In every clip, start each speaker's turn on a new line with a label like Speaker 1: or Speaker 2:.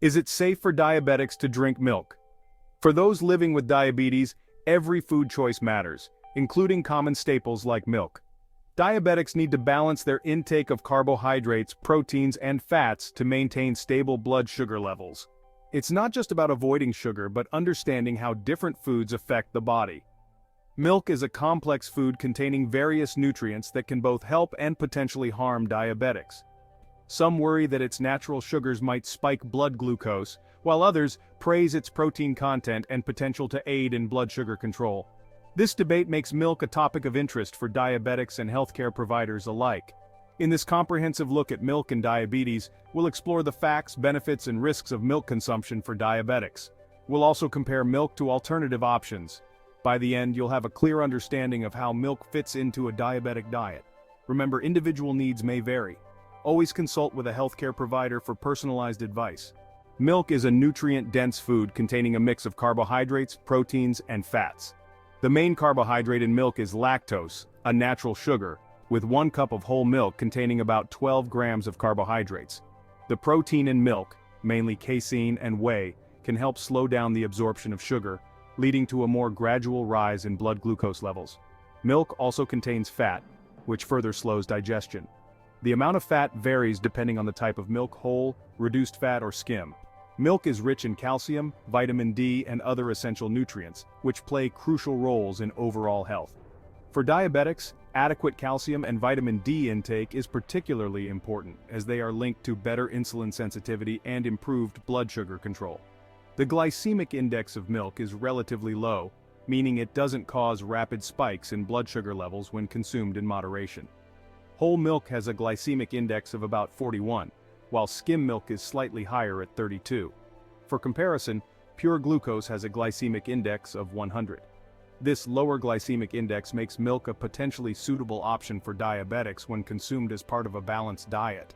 Speaker 1: Is it safe for diabetics to drink milk? For those living with diabetes, every food choice matters, including common staples like milk. Diabetics need to balance their intake of carbohydrates, proteins, and fats to maintain stable blood sugar levels. It's not just about avoiding sugar, but understanding how different foods affect the body. Milk is a complex food containing various nutrients that can both help and potentially harm diabetics. Some worry that its natural sugars might spike blood glucose, while others praise its protein content and potential to aid in blood sugar control. This debate makes milk a topic of interest for diabetics and healthcare providers alike. In this comprehensive look at milk and diabetes, we'll explore the facts, benefits, and risks of milk consumption for diabetics. We'll also compare milk to alternative options. By the end, you'll have a clear understanding of how milk fits into a diabetic diet. Remember, individual needs may vary. Always consult with a healthcare provider for personalized advice. Milk is a nutrient-dense food containing a mix of carbohydrates, proteins, and fats. The main carbohydrate in milk is lactose, a natural sugar, with 1 cup of whole milk containing about 12 grams of carbohydrates. The protein in milk, mainly casein and whey, can help slow down the absorption of sugar, leading to a more gradual rise in blood glucose levels. Milk also contains fat, which further slows digestion. The amount of fat varies depending on the type of milk: whole, reduced fat, or skim. Milk is rich in calcium, vitamin D, and other essential nutrients, which play crucial roles in overall health. For diabetics, adequate calcium and vitamin D intake is particularly important, as they are linked to better insulin sensitivity and improved blood sugar control. The glycemic index of milk is relatively low, meaning it doesn't cause rapid spikes in blood sugar levels when consumed in moderation. Whole milk has a glycemic index of about 41, while skim milk is slightly higher at 32. For comparison, pure glucose has a glycemic index of 100. This lower glycemic index makes milk a potentially suitable option for diabetics when consumed as part of a balanced diet.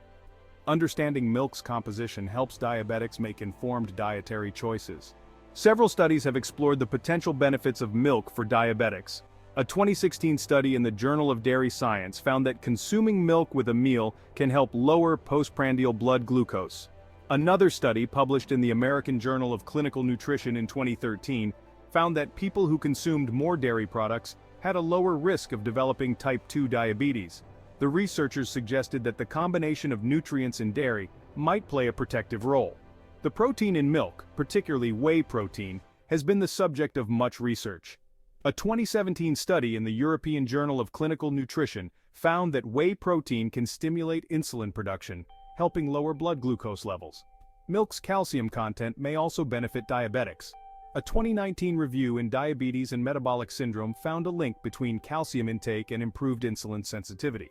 Speaker 1: Understanding milk's composition helps diabetics make informed dietary choices. Several studies have explored the potential benefits of milk for diabetics. A 2016 study in the Journal of Dairy Science found that consuming milk with a meal can help lower postprandial blood glucose. Another study, published in the American Journal of Clinical Nutrition in 2013, found that people who consumed more dairy products had a lower risk of developing type 2 diabetes. The researchers suggested that the combination of nutrients in dairy might play a protective role. The protein in milk, particularly whey protein, has been the subject of much research. A 2017 study in the European Journal of Clinical Nutrition found that whey protein can stimulate insulin production, helping lower blood glucose levels. Milk's calcium content may also benefit diabetics. A 2019 review in Diabetes and Metabolic Syndrome found a link between calcium intake and improved insulin sensitivity.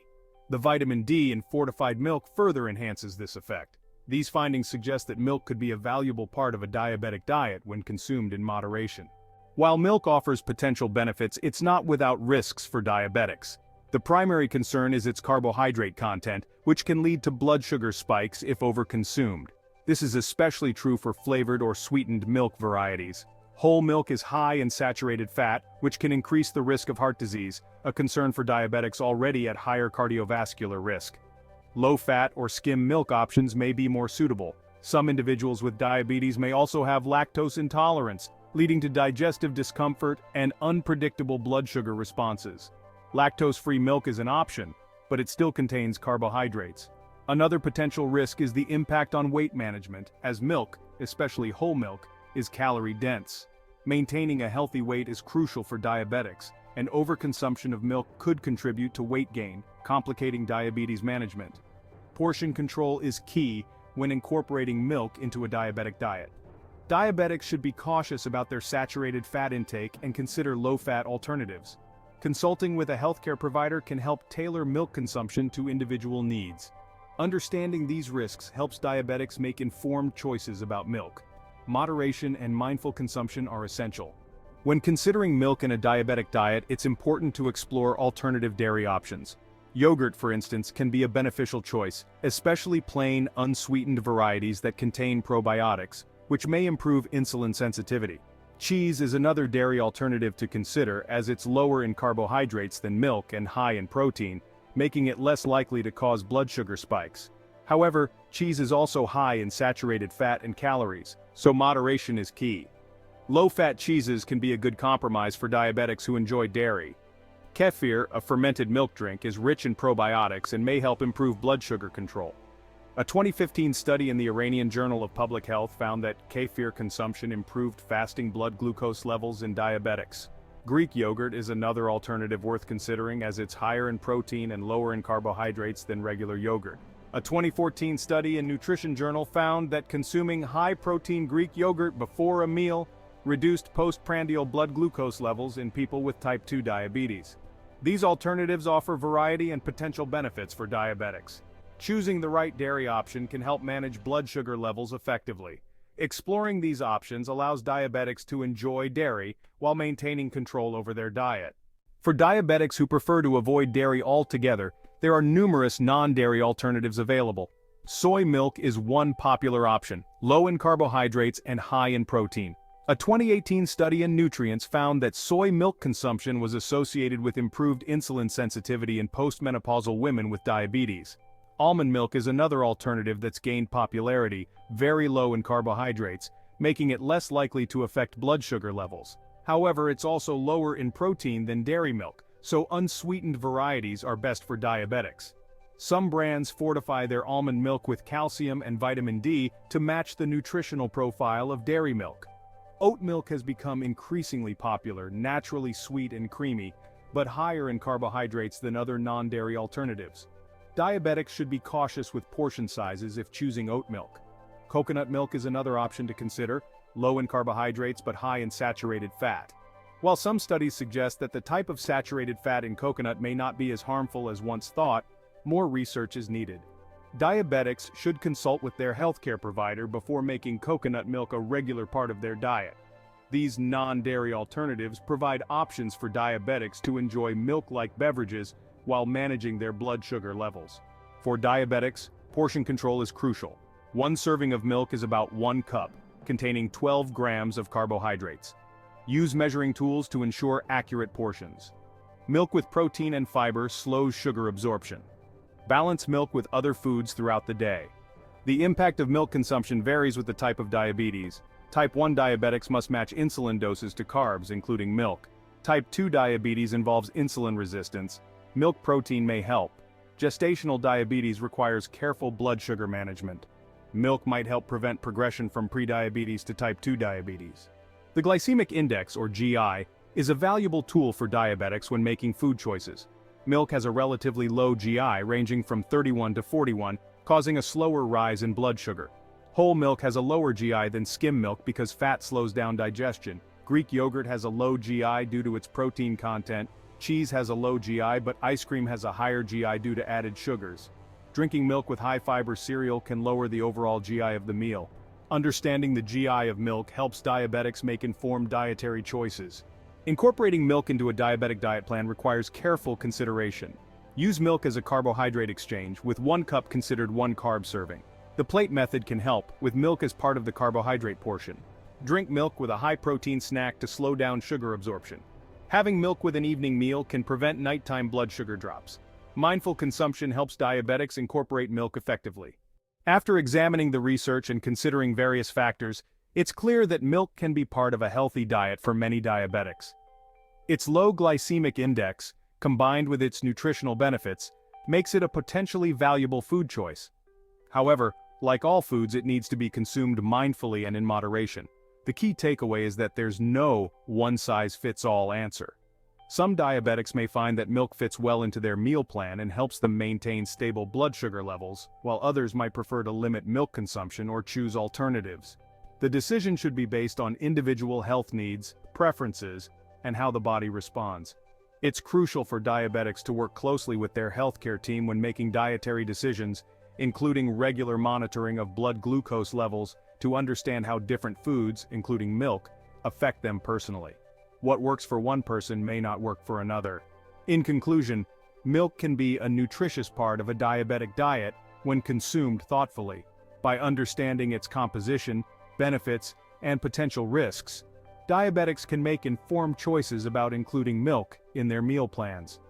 Speaker 1: The vitamin D in fortified milk further enhances this effect. These findings suggest that milk could be a valuable part of a diabetic diet when consumed in moderation. While milk offers potential benefits, it's not without risks for diabetics. The primary concern is its carbohydrate content, which can lead to blood sugar spikes if overconsumed. This is especially true for flavored or sweetened milk varieties. Whole milk is high in saturated fat, which can increase the risk of heart disease, a concern for diabetics already at higher cardiovascular risk. Low-fat or skim milk options may be more suitable. Some individuals with diabetes may also have lactose intolerance, leading to digestive discomfort and unpredictable blood sugar responses. Lactose-free milk is an option, but it still contains carbohydrates. Another potential risk is the impact on weight management, as milk, especially whole milk, is calorie-dense. Maintaining a healthy weight is crucial for diabetics, and overconsumption of milk could contribute to weight gain, complicating diabetes management. Portion control is key when incorporating milk into a diabetic diet. Diabetics should be cautious about their saturated fat intake and consider low-fat alternatives. Consulting with a healthcare provider can help tailor milk consumption to individual needs. Understanding these risks helps diabetics make informed choices about milk. Moderation and mindful consumption are essential. When considering milk in a diabetic diet, it's important to explore alternative dairy options. Yogurt, for instance, can be a beneficial choice, especially plain, unsweetened varieties that contain probiotics, which may improve insulin sensitivity. Cheese is another dairy alternative to consider, as it's lower in carbohydrates than milk and high in protein, making it less likely to cause blood sugar spikes. However, cheese is also high in saturated fat and calories, so moderation is key. Low-fat cheeses can be a good compromise for diabetics who enjoy dairy. Kefir, a fermented milk drink, is rich in probiotics and may help improve blood sugar control. A 2015 study in the Iranian Journal of Public Health found that kefir consumption improved fasting blood glucose levels in diabetics. Greek yogurt is another alternative worth considering as it's higher in protein and lower in carbohydrates than regular yogurt. A 2014 study in Nutrition Journal found that consuming high-protein Greek yogurt before a meal reduced postprandial blood glucose levels in people with type 2 diabetes. These alternatives offer variety and potential benefits for diabetics. Choosing the right dairy option can help manage blood sugar levels effectively. Exploring these options allows diabetics to enjoy dairy while maintaining control over their diet. For diabetics who prefer to avoid dairy altogether, there are numerous non-dairy alternatives available. Soy milk is one popular option, low in carbohydrates and high in protein. A 2018 study in Nutrients found that soy milk consumption was associated with improved insulin sensitivity in postmenopausal women with diabetes. Almond milk is another alternative that's gained popularity, very low in carbohydrates, making it less likely to affect blood sugar levels. However, it's also lower in protein than dairy milk, so unsweetened varieties are best for diabetics. Some brands fortify their almond milk with calcium and vitamin D to match the nutritional profile of dairy milk. Oat milk has become increasingly popular, naturally sweet and creamy, but higher in carbohydrates than other non-dairy alternatives. Diabetics should be cautious with portion sizes if choosing oat milk. Coconut milk is another option to consider, low in carbohydrates but high in saturated fat. While some studies suggest that the type of saturated fat in coconut may not be as harmful as once thought, more research is needed. Diabetics should consult with their healthcare provider before making coconut milk a regular part of their diet. These non-dairy alternatives provide options for diabetics to enjoy milk-like beverages while managing their blood sugar levels. For diabetics, portion control is crucial. One serving of milk is about 1 cup, containing 12 grams of carbohydrates. Use measuring tools to ensure accurate portions. Milk with protein and fiber slows sugar absorption. Balance milk with other foods throughout the day. The impact of milk consumption varies with the type of diabetes. Type 1 diabetics must match insulin doses to carbs, including milk. Type 2 diabetes involves insulin resistance. Milk protein may help. Gestational diabetes requires careful blood sugar management. Milk might help prevent progression from prediabetes to type 2 diabetes. The glycemic index, or GI, is a valuable tool for diabetics when making food choices. Milk has a relatively low GI ranging from 31 to 41, causing a slower rise in blood sugar. Whole milk has a lower GI than skim milk because fat slows down digestion. Greek yogurt has a low GI due to its protein content. Cheese has a low GI, but ice cream has a higher GI due to added sugars. Drinking milk with high-fiber cereal can lower the overall GI of the meal. Understanding the GI of milk helps diabetics make informed dietary choices. Incorporating milk into a diabetic diet plan requires careful consideration. Use milk as a carbohydrate exchange, with 1 cup considered 1 carb serving. The plate method can help, with milk as part of the carbohydrate portion. Drink milk with a high-protein snack to slow down sugar absorption. Having milk with an evening meal can prevent nighttime blood sugar drops. Mindful consumption helps diabetics incorporate milk effectively. After examining the research and considering various factors, it's clear that milk can be part of a healthy diet for many diabetics. Its low glycemic index, combined with its nutritional benefits, makes it a potentially valuable food choice. However, like all foods, it needs to be consumed mindfully and in moderation. The key takeaway is that there's no one-size-fits-all answer. Some diabetics may find that milk fits well into their meal plan and helps them maintain stable blood sugar levels, while others might prefer to limit milk consumption or choose alternatives. The decision should be based on individual health needs, preferences, and how the body responds. It's crucial for diabetics to work closely with their healthcare team when making dietary decisions, including regular monitoring of blood glucose levels, to understand how different foods, including milk, affect them personally. What works for one person may not work for another. In conclusion, milk can be a nutritious part of a diabetic diet when consumed thoughtfully. By understanding its composition, benefits, and potential risks, diabetics can make informed choices about including milk in their meal plans.